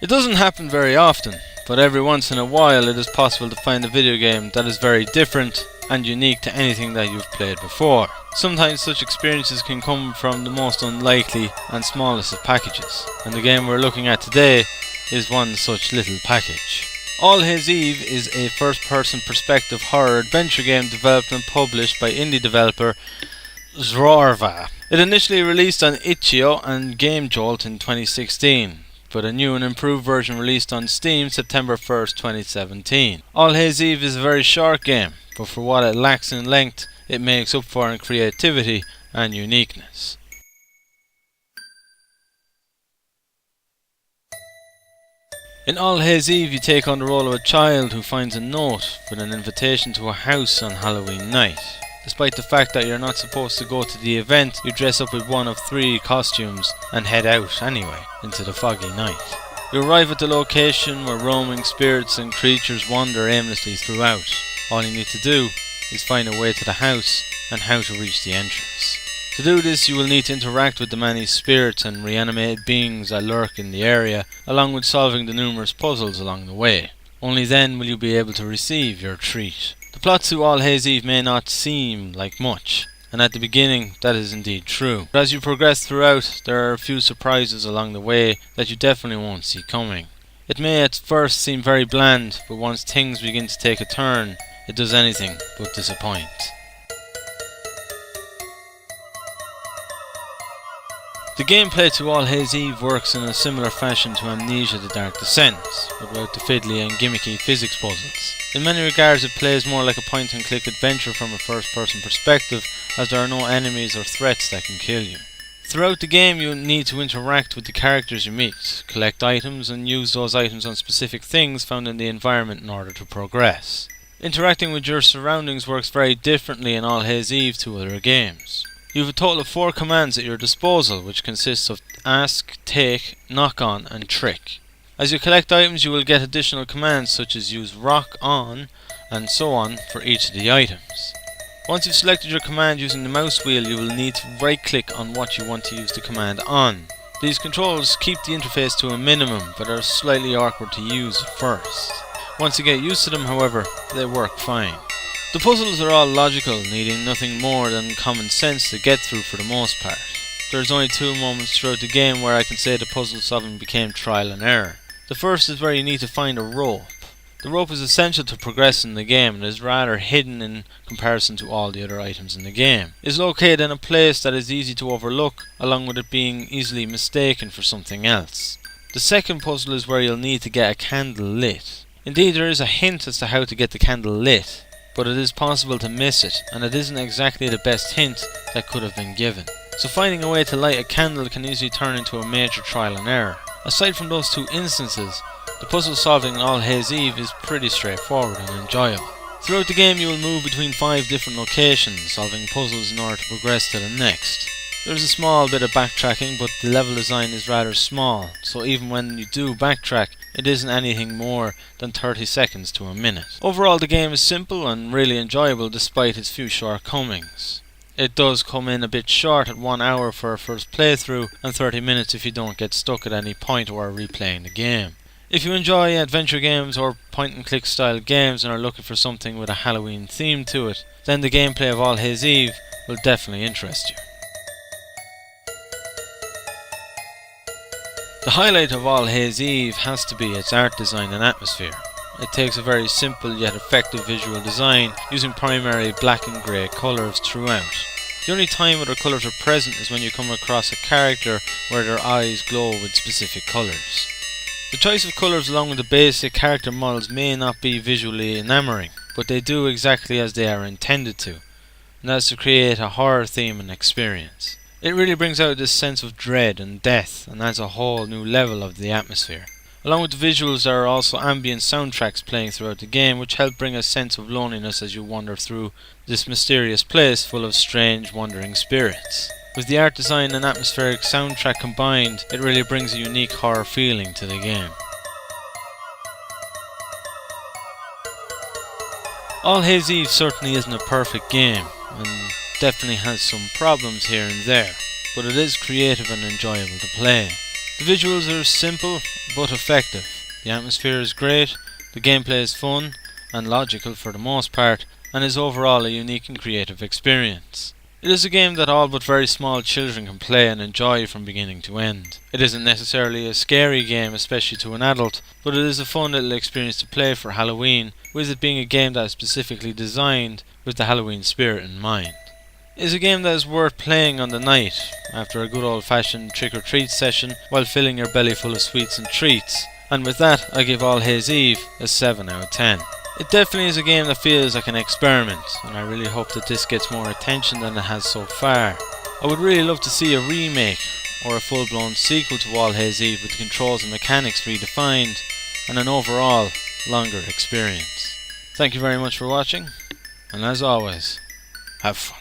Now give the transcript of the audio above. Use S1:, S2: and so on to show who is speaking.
S1: It doesn't happen very often, but every once in a while it is possible to find a video game that is very different and unique to anything that you've played before. Sometimes such experiences can come from the most unlikely and smallest of packages, and the game we're looking at today is one such little package. All Haze Eve is a first-person perspective horror adventure game developed and published by indie developer Zorva. It initially released on itch.io and Game Jolt in 2016, but a new and improved version released on Steam September 1st, 2017. All Haze Eve is a very short game, but for what it lacks in length, it makes up for in creativity and uniqueness. In All Haze Eve, you take on the role of a child who finds a note with an invitation to a house on Halloween night. Despite the fact that you're not supposed to go to the event, you dress up with one of 3 costumes and head out anyway, into the foggy night. You arrive at the location where roaming spirits and creatures wander aimlessly throughout. All you need to do is find a way to the house and how to reach the entrance. To do this, you will need to interact with the many spirits and reanimated beings that lurk in the area, along with solving the numerous puzzles along the way. Only then will you be able to receive your treat. The plot to All Haze Eve may not seem like much, and at the beginning that is indeed true. But as you progress throughout, there are a few surprises along the way that you definitely won't see coming. It may at first seem very bland, but once things begin to take a turn, it does anything but disappoint. The gameplay to All Haze Eve works in a similar fashion to Amnesia: The Dark Descent, without the fiddly and gimmicky physics puzzles. In many regards it plays more like a point-and-click adventure from a first-person perspective, as there are no enemies or threats that can kill you. Throughout the game you need to interact with the characters you meet, collect items and use those items on specific things found in the environment in order to progress. Interacting with your surroundings works very differently in All Haze Eve to other games. You have a total of 4 commands at your disposal, which consists of ask, take, knock on and trick. As you collect items you will get additional commands such as use rock on and so on for each of the items. Once you've selected your command using the mouse wheel, you will need to right click on what you want to use the command on. These controls keep the interface to a minimum, but are slightly awkward to use at first. Once you get used to them, however, they work fine. The puzzles are all logical, needing nothing more than common sense to get through for the most part. There's only 2 moments throughout the game where I can say the puzzle solving became trial and error. The first is where you need to find a rope. The rope is essential to progress in the game and is rather hidden in comparison to all the other items in the game. It is located in a place that is easy to overlook, along with it being easily mistaken for something else. The second puzzle is where you'll need to get a candle lit. Indeed, there is a hint as to how to get the candle lit, but it is possible to miss it, and it isn't exactly the best hint that could have been given. So finding a way to light a candle can easily turn into a major trial and error. Aside from those 2 instances, the puzzle solving in All Haze Eve is pretty straightforward and enjoyable. Throughout the game you will move between 5 different locations, solving puzzles in order to progress to the next. There is a small bit of backtracking, but the level design is rather small, so even when you do backtrack, it isn't anything more than 30 seconds to a minute. Overall the game is simple and really enjoyable despite its few shortcomings. It does come in a bit short at 1 hour for a first playthrough and 30 minutes if you don't get stuck at any point while replaying the game. If you enjoy adventure games or point and click style games and are looking for something with a Halloween theme to it, then the gameplay of All Haze Eve will definitely interest you. The highlight of All Haze Eve has to be its art design and atmosphere. It takes a very simple yet effective visual design, using primarily black and grey colours throughout. The only time other colours are present is when you come across a character where their eyes glow with specific colours. The choice of colours along with the basic character models may not be visually enamouring, but they do exactly as they are intended to, and that is to create a horror theme and experience. It really brings out this sense of dread and death and adds a whole new level of the atmosphere. Along with the visuals, there are also ambient soundtracks playing throughout the game, which help bring a sense of loneliness as you wander through this mysterious place full of strange wandering spirits. With the art design and atmospheric soundtrack combined, it really brings a unique horror feeling to the game. All Haze Eve certainly isn't a perfect game, and definitely has some problems here and there, but it is creative and enjoyable to play. The visuals are simple but effective, the atmosphere is great, the gameplay is fun and logical for the most part, and is overall a unique and creative experience. It is a game that all but very small children can play and enjoy from beginning to end. It isn't necessarily a scary game, especially to an adult, but it is a fun little experience to play for Halloween, with it being a game that is specifically designed with the Halloween spirit in mind. It is a game that is worth playing on the night, after a good old fashioned trick-or-treat session, while filling your belly full of sweets and treats, and with that I give All Haze Eve a 7 out of 10. It definitely is a game that feels like an experiment, and I really hope that this gets more attention than it has so far. I would really love to see a remake, or a full-blown sequel to All Haze Eve with the controls and mechanics redefined, and an overall longer experience. Thank you very much for watching, and as always, have fun.